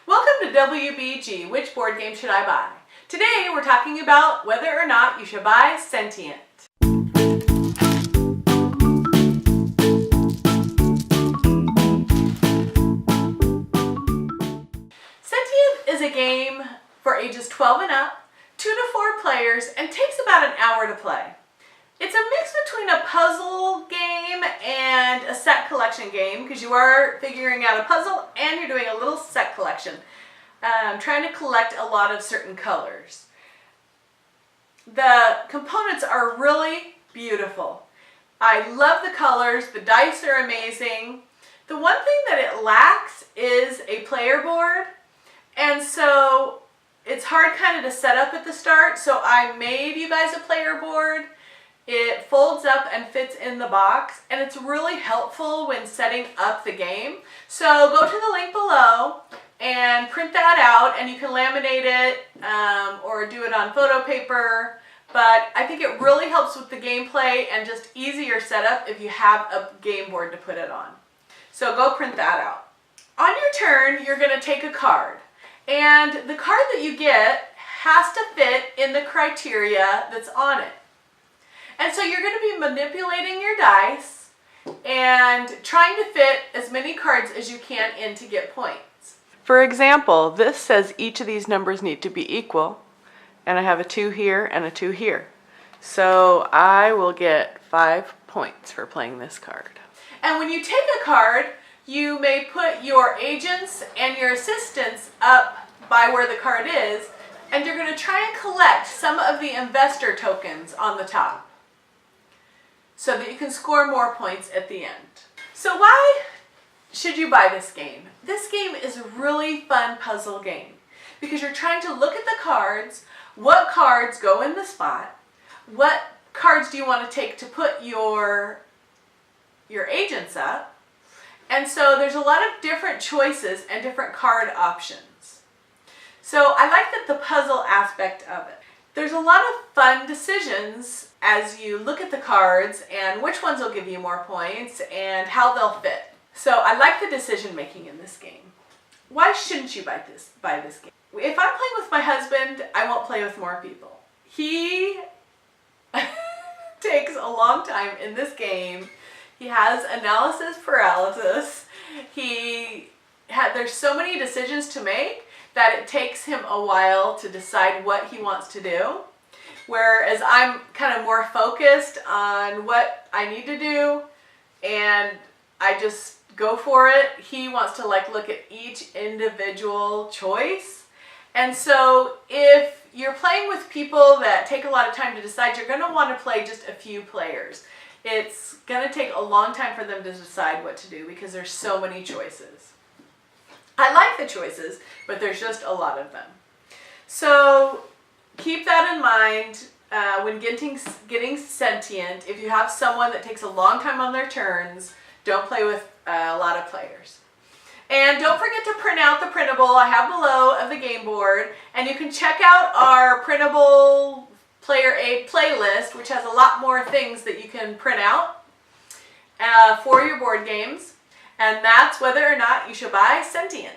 Welcome to WBG, which board game should I buy? Today we're talking about whether or not you should buy Sentient. Sentient is a game for ages 12 and up, 2 to 4 players, and takes about an hour to play. It's a mix between a puzzle game and a set collection game because you are figuring out a puzzle and you're doing a little set collection. Trying to collect a lot of certain colors. The components are really beautiful. I love the colors, the dice are amazing. The one thing that it lacks is a player board, and so it's hard kind of to set up at the start, so I made you guys a player board. It folds up and fits in the box, and it's really helpful when setting up the game. So go to the link below and print that out, and you can laminate it or do it on photo paper. But I think it really helps with the gameplay and just easier setup if you have a game board to put it on. So go print that out. On your turn, you're going to take a card, and the card that you get has to fit in the criteria that's on it. And so you're going to be manipulating your dice and trying to fit as many cards as you can in to get points. For example, this says each of these numbers need to be equal, and I have a 2 here and a 2 here. So I will get 5 points for playing this card. And when you take a card, you may put your agents and your assistants up by where the card is, and you're going to try and collect some of the investor tokens on the top, so that you can score more points at the end. So why should you buy this game? This game is a really fun puzzle game because you're trying to look at the cards, what cards go in the spot, what cards do you want to take to put your agents up, and so there's a lot of different choices and different card options. So I like the puzzle aspect of it. There's a lot of fun decisions as you look at the cards and which ones will give you more points and how they'll fit. So I like the decision making in this game. Why shouldn't you buy this game? If I'm playing with my husband, I won't play with more people. He takes a long time in this game. He has analysis paralysis. There's so many decisions to make that it takes him a while to decide what he wants to do. Whereas I'm kind of more focused on what I need to do and I just go for it. He wants to look at each individual choice. And so if you're playing with people that take a lot of time to decide, you're going to want to play just a few players. It's going to take a long time for them to decide what to do because there's so many choices. I like the choices, but there's just a lot of them. So keep that in mind when getting Sentient. If you have someone that takes a long time on their turns, don't play with a lot of players. And don't forget to print out the printable I have below of the game board, and you can check out our printable player aid playlist, which has a lot more things that you can print out for your board games. And that's whether or not you should buy Sentient.